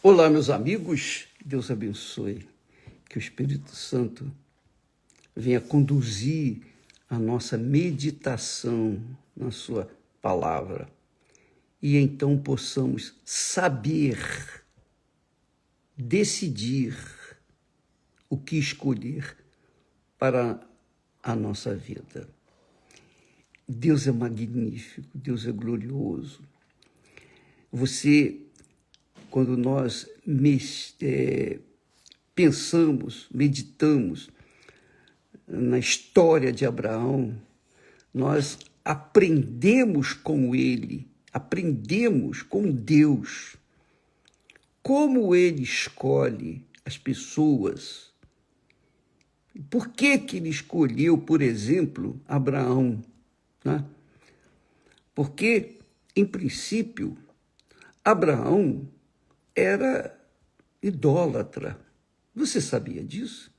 Olá, meus amigos, Deus abençoe, que o Espírito Santo venha conduzir a nossa meditação na sua palavra e então possamos saber, decidir o que escolher para a nossa vida. Deus é magnífico, Deus é glorioso. Quando nós pensamos, meditamos na história de Abraão, nós aprendemos com ele, aprendemos com Deus, como ele escolhe as pessoas. Por que ele escolheu, por exemplo, Abraão? Né? Porque, em princípio, Abraão era idólatra. Você sabia disso?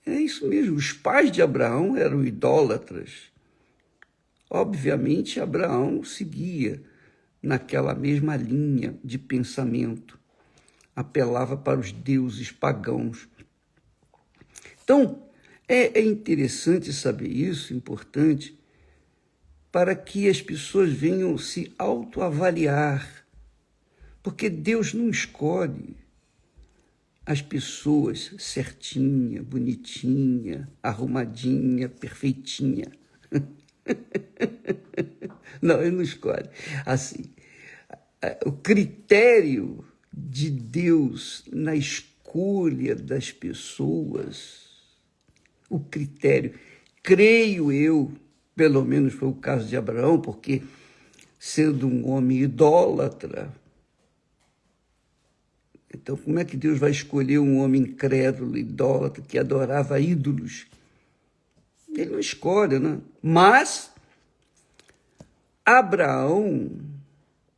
É isso mesmo, os pais de Abraão eram idólatras. Obviamente, Abraão seguia naquela mesma linha de pensamento, apelava para os deuses pagãos. Então, é interessante saber isso, importante, para que as pessoas venham se autoavaliar, porque Deus não escolhe as pessoas certinha, bonitinha, arrumadinha, perfeitinha. Não, ele não escolhe. Assim, o critério de Deus na escolha das pessoas, o critério, creio eu, pelo menos foi o caso de Abraão, porque sendo um homem idólatra, então como é que Deus vai escolher um homem incrédulo, idólatra, que adorava ídolos? Ele não escolhe, né? Mas Abraão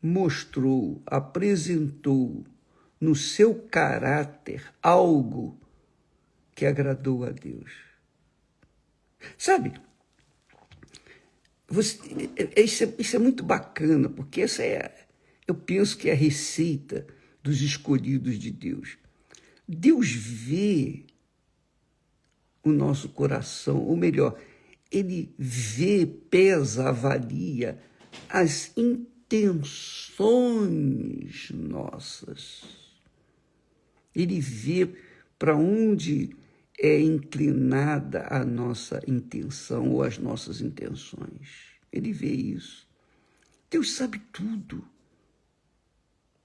mostrou, apresentou no seu caráter algo que agradou a Deus. Sabe, isso é muito bacana, porque eu penso que é a receita dos escolhidos de Deus. Deus vê o nosso coração, ou melhor, ele vê, pesa, avalia as intenções nossas. Ele vê para onde é inclinada a nossa intenção ou as nossas intenções. Ele vê isso. Deus sabe tudo.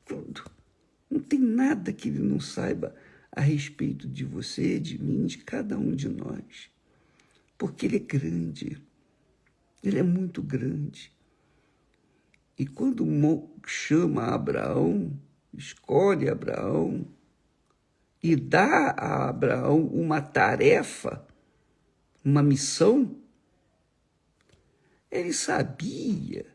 Tudo. Não tem nada que ele não saiba a respeito de você, de mim, de cada um de nós. Porque ele é grande. Ele é muito grande. E quando chama Abraão, escolhe Abraão e dá a Abraão uma tarefa, uma missão, ele sabia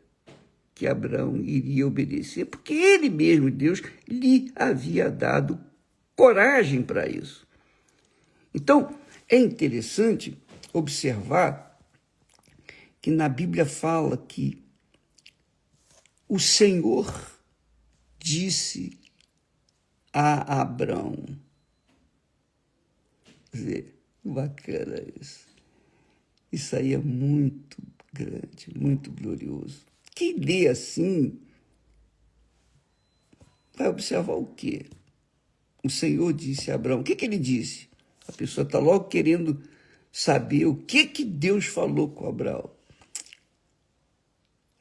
que Abraão iria obedecer, porque ele mesmo, Deus, lhe havia dado coragem para isso. Então, é interessante observar que na Bíblia fala que o Senhor disse a Abraão. Quer dizer, bacana isso. Isso aí é muito grande, muito glorioso. Quem lê assim vai observar o quê? O Senhor disse a Abraão. O que ele disse? A pessoa está logo querendo saber o que Deus falou com Abraão.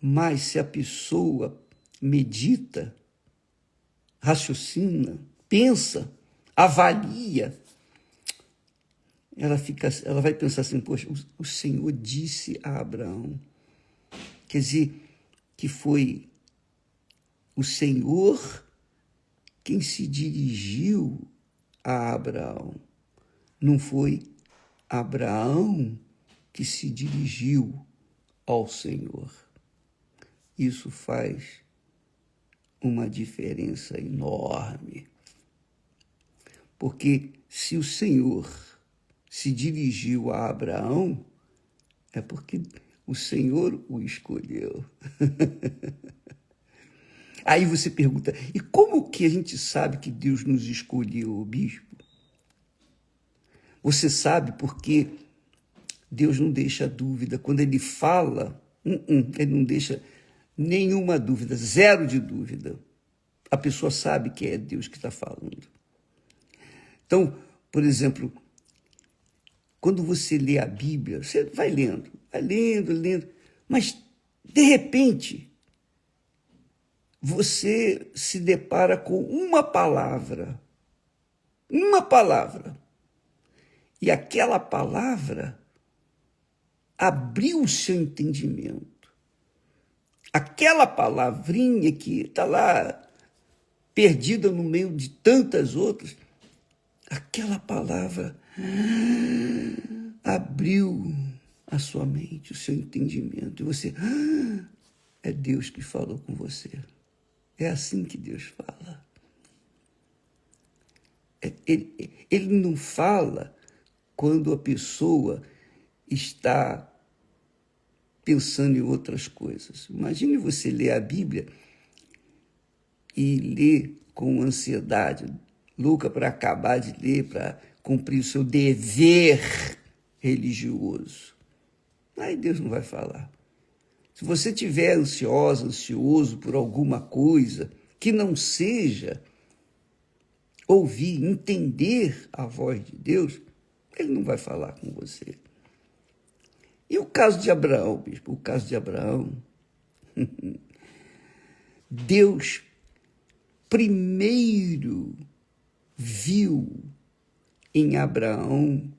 Mas se a pessoa medita, raciocina, pensa, avalia, ela vai pensar assim, poxa, o Senhor disse a Abraão. Quer dizer, que foi o Senhor quem se dirigiu a Abraão. Não foi Abraão que se dirigiu ao Senhor. Isso faz uma diferença enorme. Porque se o Senhor se dirigiu a Abraão, é porque o Senhor o escolheu. Aí você pergunta, e como que a gente sabe que Deus nos escolheu, bispo? Você sabe porque Deus não deixa dúvida. Quando ele fala, ele não deixa nenhuma dúvida, zero de dúvida. A pessoa sabe que é Deus que está falando. Então, por exemplo, quando você lê a Bíblia, você vai lendo, lendo, mas, de repente, você se depara com uma palavra, e aquela palavra abriu o seu entendimento. Aquela palavrinha que está lá perdida no meio de tantas outras, aquela palavra abriu a sua mente, o seu entendimento. E você, é Deus que falou com você. É assim que Deus fala. Ele não fala quando a pessoa está pensando em outras coisas. Imagine você ler a Bíblia e ler com ansiedade, louca para acabar de ler, para cumprir o seu dever religioso. Aí Deus não vai falar. Se você estiver ansioso por alguma coisa que não seja ouvir, entender a voz de Deus, ele não vai falar com você. E o caso de Abraão, bispo? O caso de Abraão, Deus primeiro viu em Abraão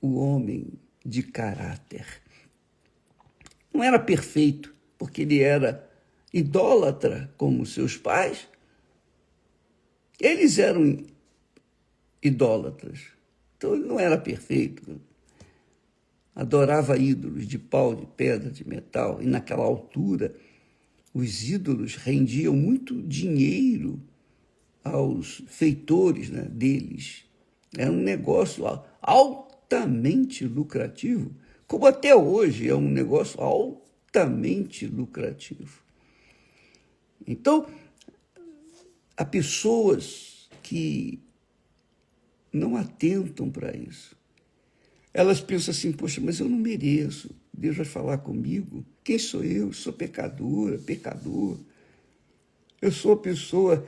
o homem de caráter. Não era perfeito, porque ele era idólatra como seus pais. Eles eram idólatras, então ele não era perfeito. Adorava ídolos de pau, de pedra, de metal, e naquela altura os ídolos rendiam muito dinheiro aos feitores, né, deles. Era um negócio altamente lucrativo, como até hoje é um negócio altamente lucrativo. Então, há pessoas que não atentam para isso. Elas pensam assim, poxa, mas eu não mereço. Deus vai falar comigo. Quem sou eu? Sou pecador. Eu sou a pessoa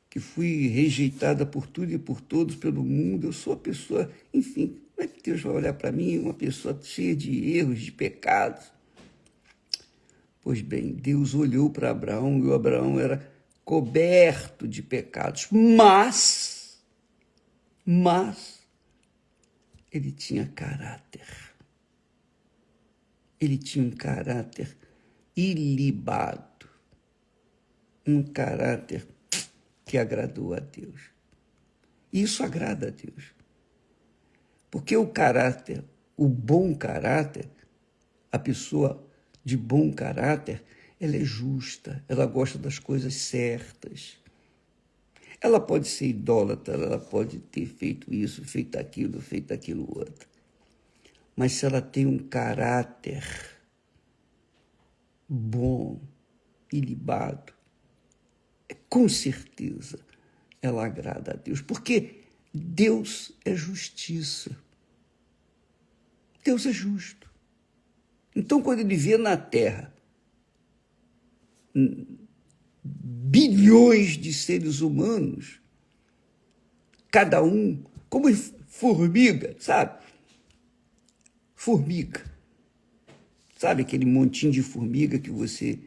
que fui rejeitada por tudo e por todos pelo mundo. Eu sou a pessoa, enfim, como é que Deus vai olhar para mim, uma pessoa cheia de erros, de pecados? Pois bem, Deus olhou para Abraão e o Abraão era coberto de pecados, mas ele tinha caráter. Ele tinha um caráter ilibado, um caráter que agradou a Deus. E isso agrada a Deus. Porque o caráter, o bom caráter, a pessoa de bom caráter, ela é justa, ela gosta das coisas certas. Ela pode ser idólatra, ela pode ter feito isso, feito aquilo outro. Mas se ela tem um caráter bom, ilibado, com certeza ela agrada a Deus, porque Deus é justiça. Deus é justo. Então, quando ele vê na terra bilhões de seres humanos, cada um como formiga, sabe? Formiga. Sabe aquele montinho de formiga que você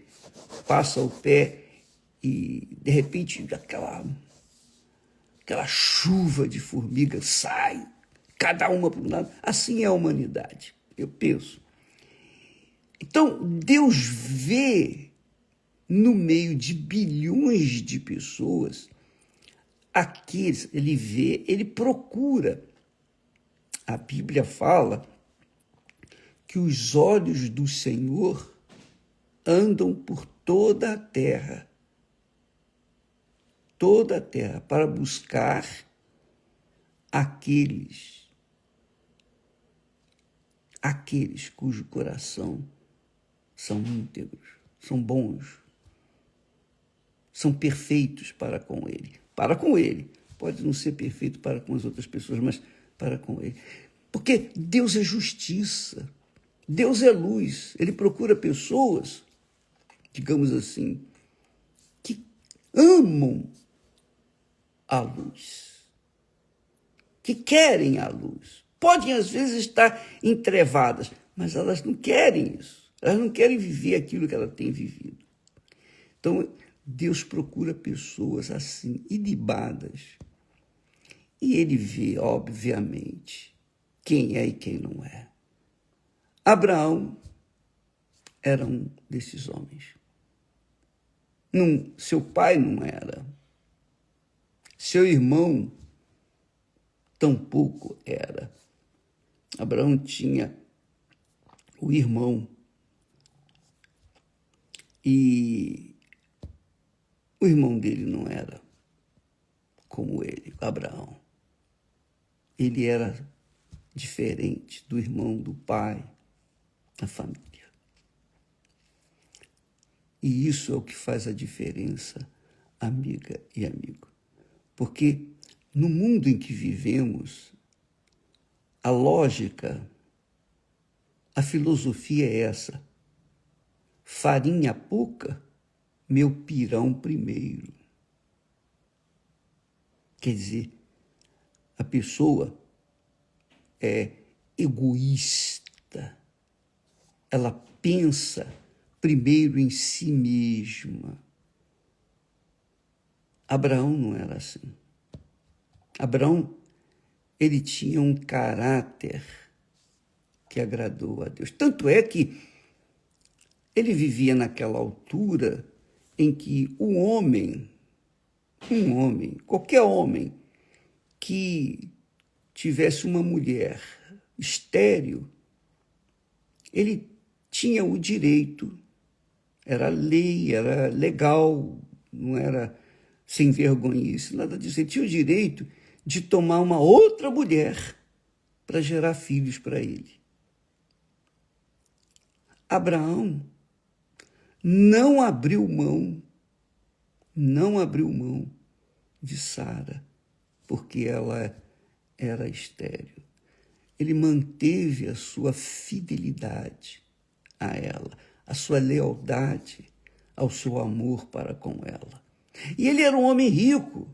passa o pé e, de repente, aquela chuva de formigas sai, cada uma para um lado. Assim é a humanidade, eu penso. Então, Deus vê no meio de bilhões de pessoas aqueles, ele vê, ele procura. A Bíblia fala que os olhos do Senhor andam por toda a terra, para buscar aqueles cujo coração são íntegros, são bons. são perfeitos para com ele. Para com ele. Pode não ser perfeito para com as outras pessoas, mas para com ele. Porque Deus é justiça. Deus é luz. Ele procura pessoas, digamos assim, que amam a luz, que querem a luz. Podem, às vezes, estar entrevadas, mas elas não querem isso. Elas não querem viver aquilo que ela tem vivido. Então, Deus procura pessoas assim, ilibadas. E ele vê, obviamente, quem é e quem não é. Abraão era um desses homens. Seu pai não era. Seu irmão tampouco era. Abraão tinha o irmão. E o irmão dele não era como ele, Abraão. Ele era diferente do irmão do pai, da família. E isso é o que faz a diferença, amiga e amigo. Porque no mundo em que vivemos, a lógica, a filosofia é essa: farinha pouca, meu pirão primeiro. Quer dizer, a pessoa é egoísta. Ela pensa primeiro em si mesma. Abraão não era assim. Abraão, ele tinha um caráter que agradou a Deus. Tanto é que ele vivia naquela altura em que um homem, qualquer homem que tivesse uma mulher estéril, ele tinha o direito, era lei, era legal, não era sem vergonhice, nada disso. Ele tinha o direito de tomar uma outra mulher para gerar filhos para ele. Abraão não abriu mão de Sara, porque ela era estéril. Ele manteve a sua fidelidade a ela, a sua lealdade ao seu amor para com ela. E ele era um homem rico.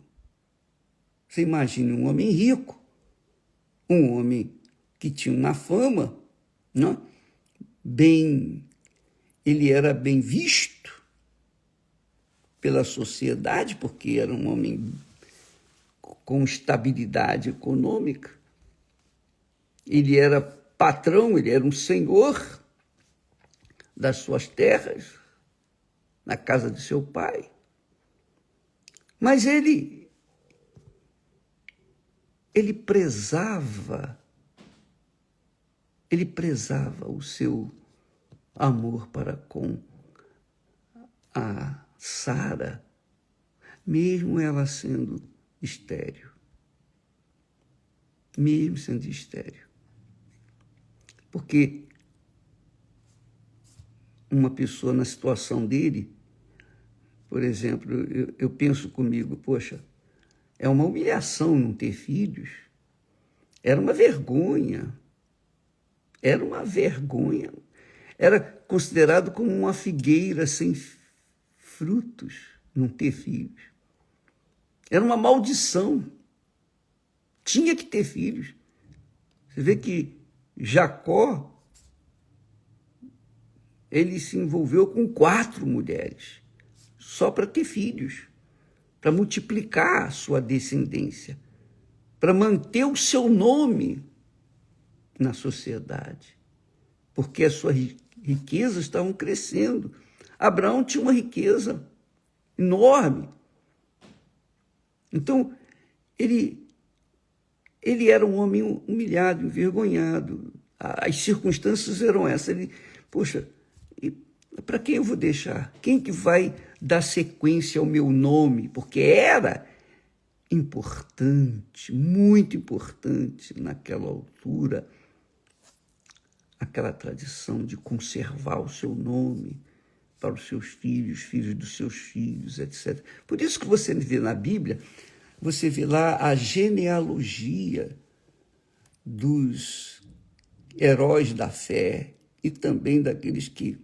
Você imagina um homem rico, um homem que tinha uma fama, não? Ele era bem visto pela sociedade, porque era um homem com estabilidade econômica. Ele era patrão, ele era um senhor das suas terras, na casa de seu pai. Mas ele prezava o seu amor para com a Sara, mesmo ela sendo estéril. Mesmo sendo estéril. Porque uma pessoa na situação dele, por exemplo, eu penso comigo, poxa, é uma humilhação não ter filhos. Era uma vergonha. Era considerado como uma figueira sem frutos não ter filhos. Era uma maldição. Tinha que ter filhos. Você vê que Jacó, ele se envolveu com 4 mulheres, só para ter filhos, para multiplicar a sua descendência, para manter o seu nome na sociedade, porque as suas riquezas estavam crescendo. Abraão tinha uma riqueza enorme. Então, ele era um homem humilhado, envergonhado. As circunstâncias eram essas. Poxa, para quem eu vou deixar? Quem que vai dar sequência ao meu nome? Porque era importante, muito importante naquela altura, aquela tradição de conservar o seu nome para os seus filhos, filhos dos seus filhos, etc. Por isso que você vê na Bíblia, você vê lá a genealogia dos heróis da fé e também daqueles que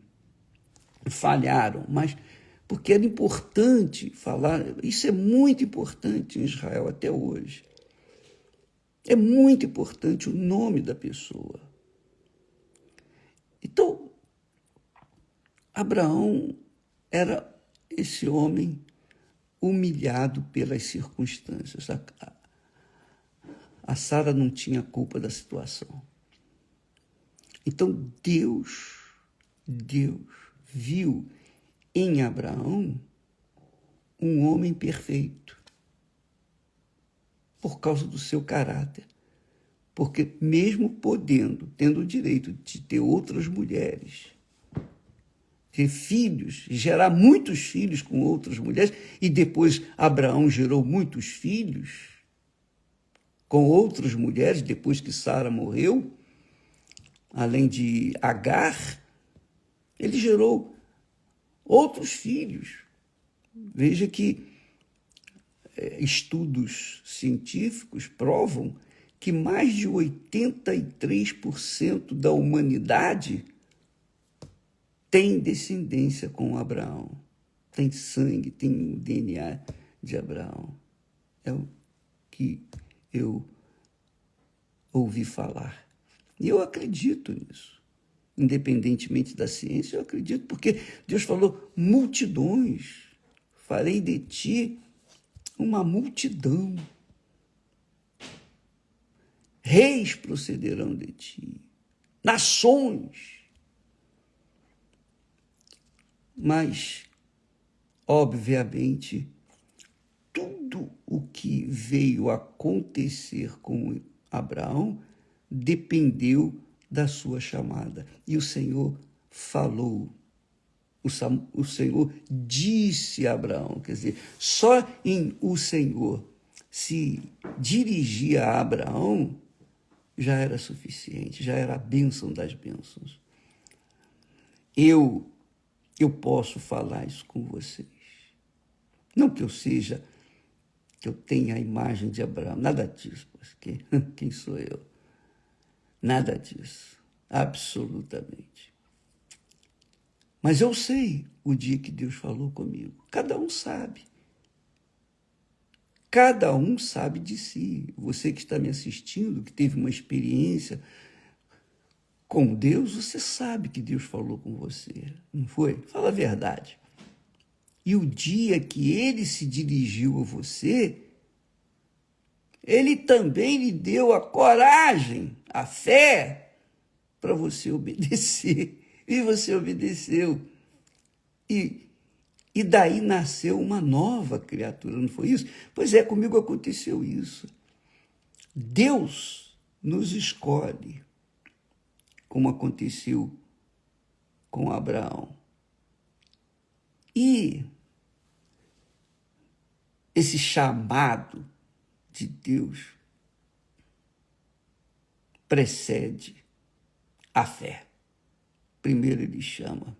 falharam, mas porque era importante falar, isso é muito importante em Israel até hoje. É muito importante o nome da pessoa. Então, Abraão era esse homem humilhado pelas circunstâncias. A Sara não tinha culpa da situação. Então, Deus viu em Abraão um homem perfeito, por causa do seu caráter. Porque mesmo tendo o direito de ter outras mulheres, ter filhos, gerar muitos filhos com outras mulheres, e depois Abraão gerou muitos filhos com outras mulheres, depois que Sara morreu, além de Agar, ele gerou outros filhos. Veja que estudos científicos provam que mais de 83% da humanidade tem descendência com Abraão. Tem sangue, tem o DNA de Abraão. É o que eu ouvi falar. E eu acredito nisso. Independentemente da ciência, eu acredito, porque Deus falou, multidões, farei de ti uma multidão. Reis procederão de ti, nações. Mas, obviamente, tudo o que veio acontecer com Abraão dependeu da sua chamada. E o Senhor falou. O Senhor disse a Abraão, quer dizer, só em o Senhor se dirigir a Abraão já era suficiente, já era a bênção das bênçãos. Eu posso falar isso com vocês. Não que eu tenha a imagem de Abraão, nada disso, porque quem sou eu? Nada disso, absolutamente. Mas eu sei o dia que Deus falou comigo. Cada um sabe. Cada um sabe de si. Você que está me assistindo, que teve uma experiência com Deus, você sabe que Deus falou com você. Não foi? Fala a verdade. E o dia que Ele se dirigiu a você, Ele também lhe deu a coragem, a fé, para você obedecer. E você obedeceu. E daí nasceu uma nova criatura, não foi isso? Pois é, comigo aconteceu isso. Deus nos escolhe, como aconteceu com Abraão. E esse chamado de Deus precede a fé. Primeiro ele chama.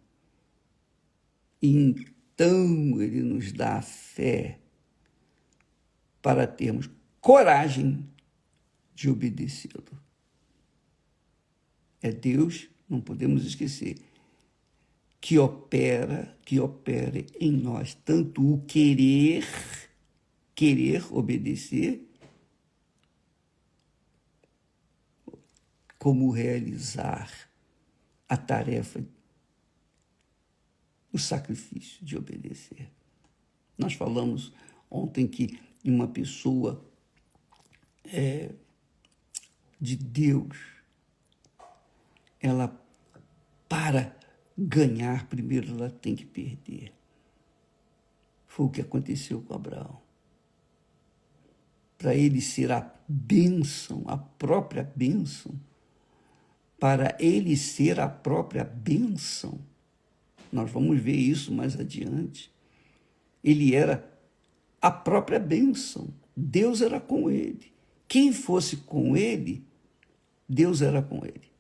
E então ele nos dá a fé para termos coragem de obedecê-lo. É Deus, não podemos esquecer, que opera em nós tanto o querer obedecer, como realizar a tarefa, o sacrifício de obedecer. Nós falamos ontem que uma pessoa de Deus, ela, para ganhar, primeiro ela tem que perder. Foi o que aconteceu com Abraão. Para ele ser a bênção, a própria bênção, para ele ser a própria bênção, nós vamos ver isso mais adiante, ele era a própria bênção, Deus era com ele. Quem fosse com ele, Deus era com ele.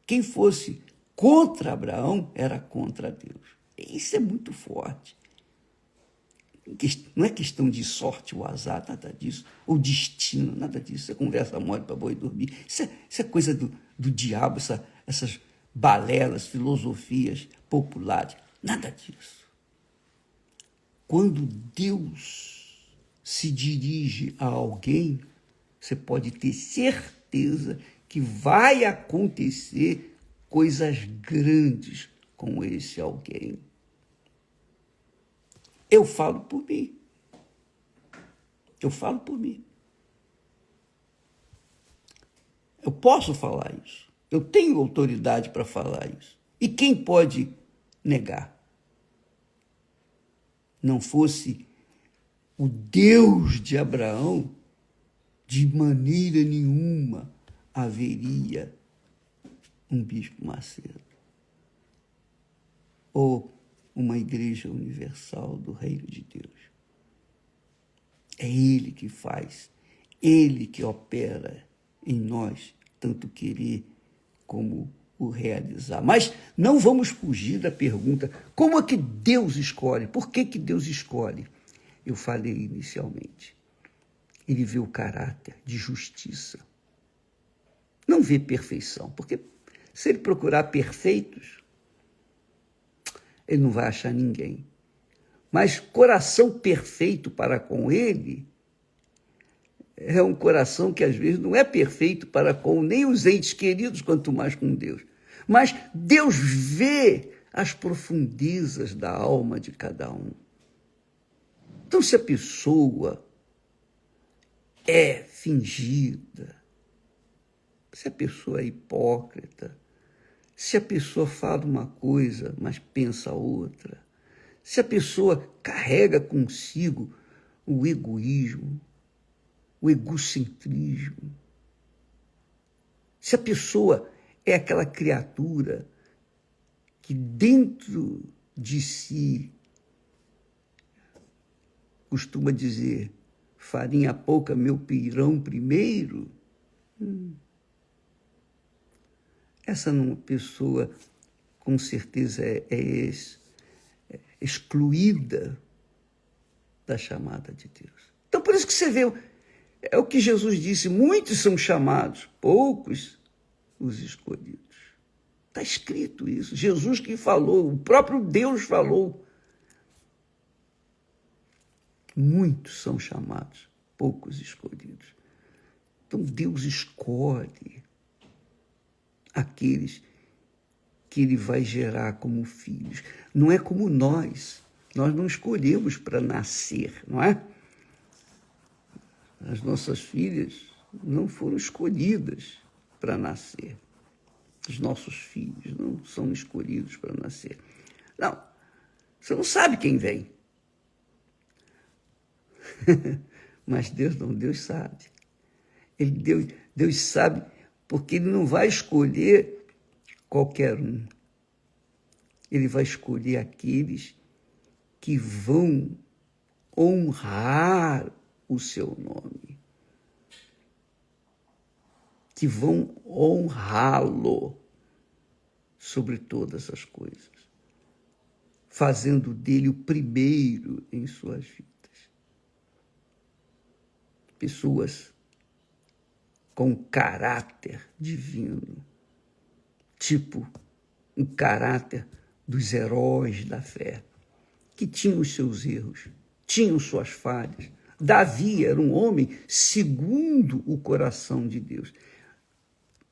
Quem fosse contra Abraão, era contra Deus. Isso é muito forte. Não é questão de sorte ou azar, nada disso, ou destino, nada disso. Isso é conversa mole para boi dormir. Isso é coisa do diabo, essas balelas, filosofias populares. Nada disso. Quando Deus se dirige a alguém, você pode ter certeza que vai acontecer coisas grandes com esse alguém. Eu falo por mim. Eu falo por mim. Eu posso falar isso. Eu tenho autoridade para falar isso. E quem pode negar? Não fosse o Deus de Abraão, de maneira nenhuma haveria um bispo Macedo ou uma igreja universal do reino de Deus. É Ele que faz, Ele que opera em nós, tanto querer como o realizar. Mas não vamos fugir da pergunta, como é que Deus escolhe? Por que Deus escolhe? Eu falei inicialmente. Ele vê o caráter de justiça. Não vê perfeição, porque se ele procurar perfeitos, ele não vai achar ninguém. Mas coração perfeito para com ele é um coração que às vezes não é perfeito para com nem os entes queridos, quanto mais com Deus. Mas Deus vê as profundezas da alma de cada um. Então, se a pessoa é fingida, se a pessoa é hipócrita, se a pessoa fala uma coisa, mas pensa outra, se a pessoa carrega consigo o egoísmo, o egocentrismo, se a pessoa é aquela criatura que dentro de si costuma dizer, farinha pouca, meu pirão primeiro, essa não pessoa com certeza é excluída da chamada de Deus. Então, por isso que você vê, é o que Jesus disse, muitos são chamados, poucos os escolhidos. Está escrito isso, Jesus que falou, o próprio Deus falou. Muitos são chamados, poucos escolhidos. Então, Deus escolhe aqueles que ele vai gerar como filhos. Não é como nós não escolhemos para nascer, não é? As nossas filhas não foram escolhidas para nascer. Os nossos filhos não são escolhidos para nascer. Não, você não sabe quem vem. Mas Deus não, Deus sabe. Deus sabe porque ele não vai escolher qualquer um. Ele vai escolher aqueles que vão honrar o seu nome, que vão honrá-lo sobre todas as coisas, fazendo dele o primeiro em suas vidas. Pessoas com caráter divino, tipo o caráter dos heróis da fé, que tinham os seus erros, tinham suas falhas. Davi era um homem segundo o coração de Deus.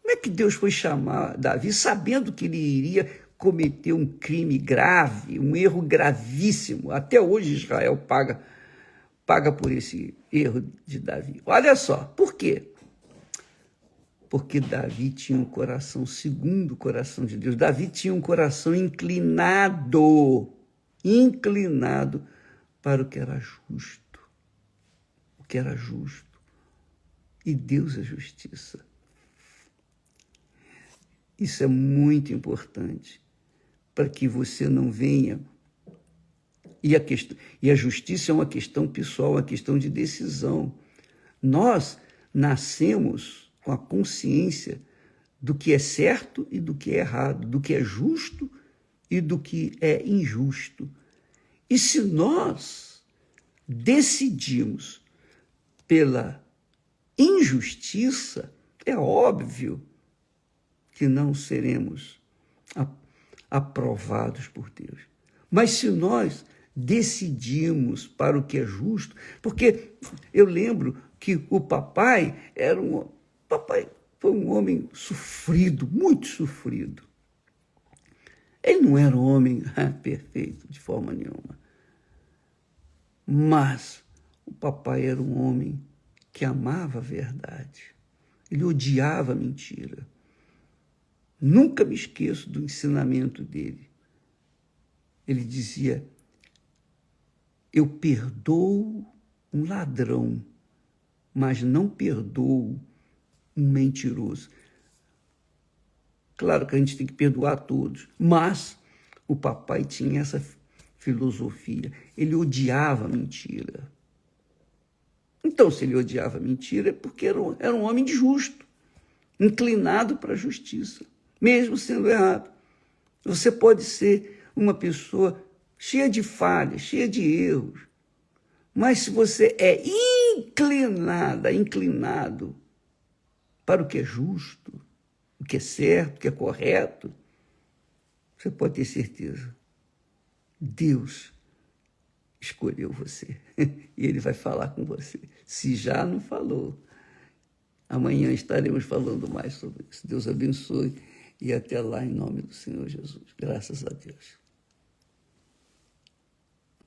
Como é que Deus foi chamar Davi, sabendo que ele iria cometer um crime grave, um erro gravíssimo? Até hoje Israel paga por esse erro de Davi. Olha só, por quê? Porque Davi tinha um coração segundo o coração de Deus. Davi tinha um coração inclinado para o que era justo. O que era justo. E Deus é justiça. Isso é muito importante para que você não venha. E a justiça é uma questão pessoal, uma questão de decisão. Nós nascemos com a consciência do que é certo e do que é errado, do que é justo e do que é injusto. E se nós decidimos pela injustiça, é óbvio que não seremos aprovados por Deus. Mas se nós decidimos para o que é justo, porque eu lembro que o papai foi um homem sofrido, muito sofrido. Ele não era um homem perfeito de forma nenhuma, mas o papai era um homem que amava a verdade. Ele odiava a mentira. Nunca me esqueço do ensinamento dele. Ele dizia: eu perdoo um ladrão, mas não perdoo um mentiroso. Claro que a gente tem que perdoar todos, mas o papai tinha essa filosofia. Ele odiava a mentira. Então, se ele odiava a mentira, é porque era um homem justo, inclinado para a justiça, mesmo sendo errado. Você pode ser uma pessoa cheia de falhas, cheia de erros, mas se você é inclinado para o que é justo, o que é certo, o que é correto, você pode ter certeza. Deus escolheu você e Ele vai falar com você. Se já não falou, amanhã estaremos falando mais sobre isso. Deus abençoe e até lá em nome do Senhor Jesus. Graças a Deus.